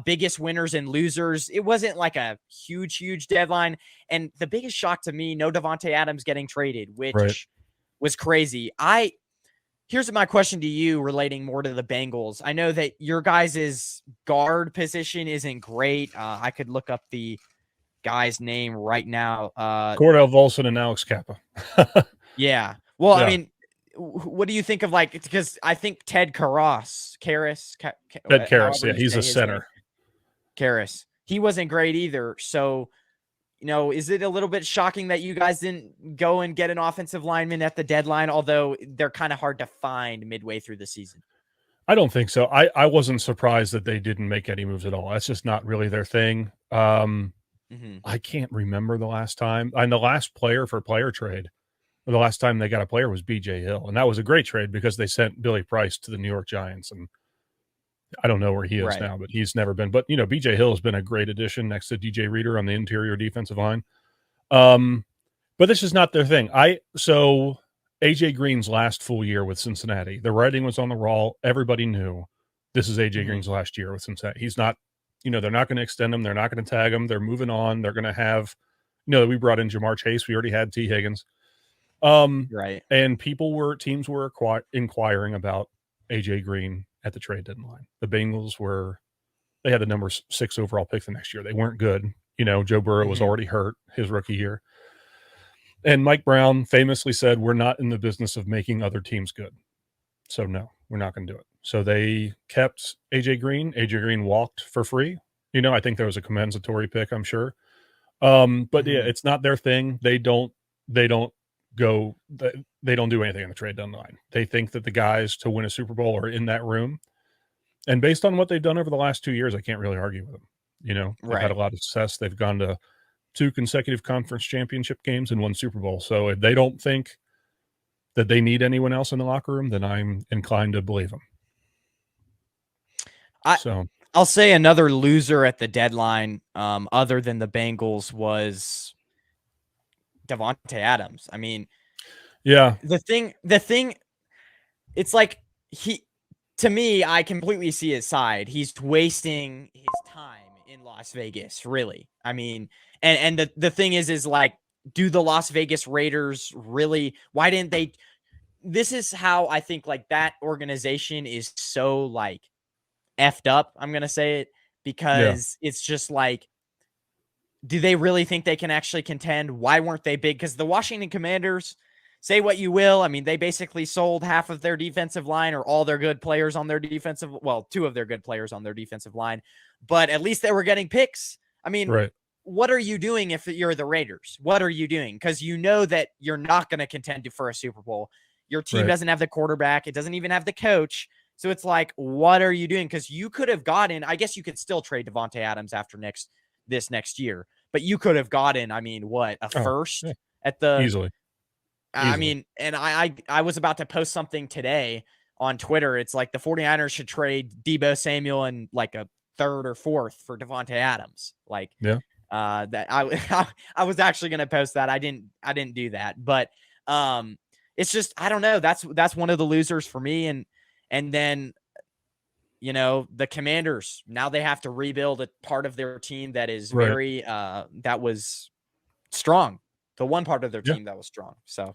Biggest winners and losers. It wasn't like a huge deadline. And the biggest shock to me, no Davante Adams getting traded, Right. which was crazy. Here's my question to you relating more to the Bengals. I know that your guys' guard position isn't great. I could look up the guy's name right now. Cordell Volson and Alex Kappa. Yeah. Well, Yeah. I mean, what do you think of because I think Ted Karras, Ted Karras, yeah, he's a center. Karras, he wasn't great either. So, is it a little bit shocking that you guys didn't go and get an offensive lineman at the deadline, although they're kind of hard to find midway through the season? I don't think so. I wasn't surprised that they didn't make any moves at all. That's just not really their thing. I can't remember the last time. And the last player for player trade, the last time they got a player was B.J. Hill. And that was a great trade because they sent Billy Price to the New York Giants. And I don't know where he is now, but he's never been. But, B.J. Hill has been a great addition next to DJ Reader on the interior defensive line. But this is not their thing. So A.J. Green's last full year with Cincinnati, the writing was on the wall. Everybody knew this is A.J. Green's last year with Cincinnati. He's not, they're not going to extend him. They're not going to tag him. They're moving on. They're going to have, we brought in Jamar Chase. We already had T. Higgins. Right. And teams were inquiring about A.J. Green at the trade deadline. The Bengals they had the number 6 overall pick the next year. They weren't good. Joe Burrow was already hurt his rookie year. And Mike Brown famously said, we're not in the business of making other teams good. So no, we're not going to do it. So they kept A.J. Green. A.J. Green walked for free. I think there was a compensatory pick, I'm sure. But yeah, it's not their thing. They don't do anything on the trade deadline. They think that the guys to win a Super Bowl are in that room. And based on what they've done over the last 2 years, I can't really argue with them. They've had a lot of success. They've gone to 2 consecutive conference championship games and 1 Super Bowl. So if they don't think that they need anyone else in the locker room, then I'm inclined to believe them. I'll say another loser at the deadline, other than the Bengals, was Davante Adams. I mean, yeah, the thing, it's like to me, I completely see his side. He's wasting his time in Las Vegas, really. I mean, and the thing is like, do the Las Vegas Raiders really, why didn't they? This is how I think like that organization is so like effed up. I'm going to say it because it's just like, do they really think they can actually contend? Why weren't they big? Because the Washington Commanders, say what you will, I mean, they basically sold half of their defensive line or all their good players on their 2 of their good players on their defensive line, but at least they were getting picks. I mean, what are you doing if you're the Raiders? What are you doing? Because you know that you're not going to contend for a Super Bowl. Your team doesn't have the quarterback. It doesn't even have the coach. So it's like, what are you doing? Because you could have gotten, I guess you could still trade Davante Adams after this next year, but you could have gotten, I mean, what, a first at the easily. I mean, and I was about to post something today on Twitter. It's like the 49ers should trade Deebo Samuel and like a 3rd or 4th for Davante Adams. Like, that I was actually going to post that. I didn't do that, but it's just, I don't know. That's one of the losers for me. And then, the Commanders, now they have to rebuild a part of their team that is very, that was strong. The one part of their team that was strong. So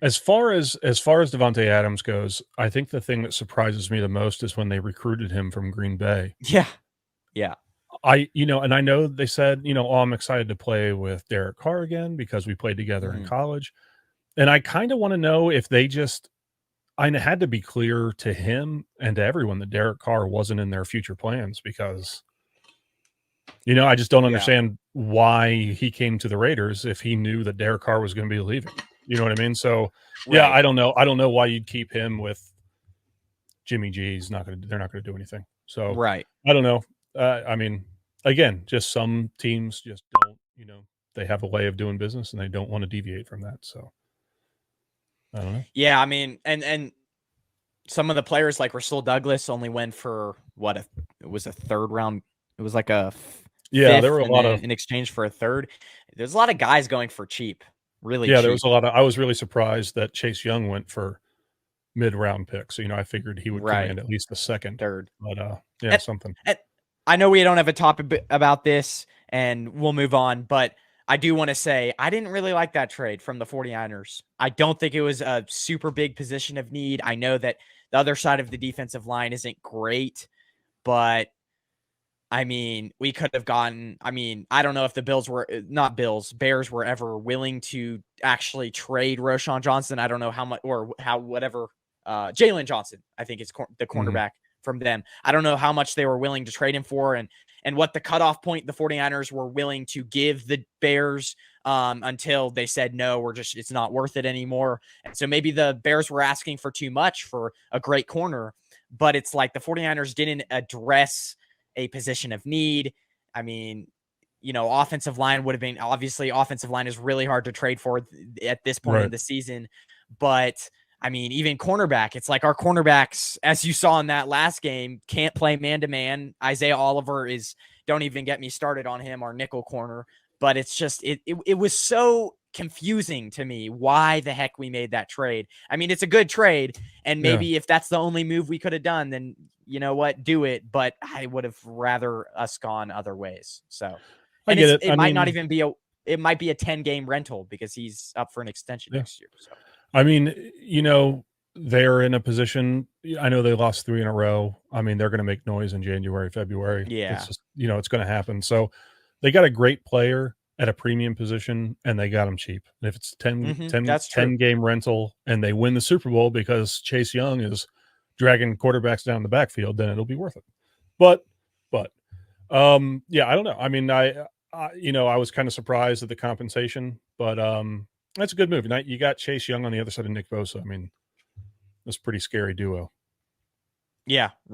as far as Davante Adams goes, I think the thing that surprises me the most is when they recruited him from Green Bay. Yeah. And I know they said, I'm excited to play with Derek Carr again because we played together in college. And I kind of want to know if I had to be clear to him and to everyone that Derek Carr wasn't in their future plans because, I just don't understand why he came to the Raiders if he knew that Derek Carr was going to be leaving. You know what I mean? So, I don't know. I don't know why you'd keep him with Jimmy G. They're not going to do anything. So, I don't know. I mean, again, just some teams just don't, they have a way of doing business and they don't want to deviate from that. So, I don't know. Yeah, I mean, and some of the players like Rasul Douglas only went for it was a 3rd round. It was like a there were a lot of in exchange for a 3rd. There's a lot of guys going for cheap, really. Yeah, there was a lot of. I was really surprised that Chase Young went for mid-round picks. So, I figured he would command at least the 2nd, 3rd. but something. I know we don't have a topic about this and we'll move on, but I do want to say I didn't really like that trade from the 49ers. I don't think it was a super big position of need. I know that the other side of the defensive line isn't great, but I mean, we could have gotten, I mean, I don't know if the Bears were ever willing to actually trade Roschon Johnson. I don't know how much or how whatever Jalen Johnson, I think is the cornerback from them. I don't know how much they were willing to trade him for and what the cutoff point the 49ers were willing to give the Bears until they said, no, it's not worth it anymore. And so maybe the Bears were asking for too much for a great corner, but it's like the 49ers didn't address a position of need. I mean, offensive line would have been, obviously offensive line is really hard to trade for at this point in the season, but I mean, even cornerback, it's like our cornerbacks, as you saw in that last game, can't play man-to-man. Isaiah Oliver don't even get me started on him, our nickel corner. But it's just, it was so confusing to me why the heck we made that trade. I mean, it's a good trade. And maybe if that's the only move we could have done, then you know what, do it. But I would have rather us gone other ways. So I get it. It might not even be it might be a 10-game rental because he's up for an extension next year. So. I mean, they're in a position. I know they lost 3 in a row. I mean, they're going to make noise in January, February. Yeah. It's just, it's going to happen. So they got a great player at a premium position and they got him cheap. And if it's 10 game rental and they win the Super Bowl because Chase Young is dragging quarterbacks down the backfield, then it'll be worth it. But yeah, I don't know. I mean, I was kind of surprised at the compensation, but that's a good move. Now you got Chase Young on the other side of Nick Bosa. I mean, that's a pretty scary duo. Yeah.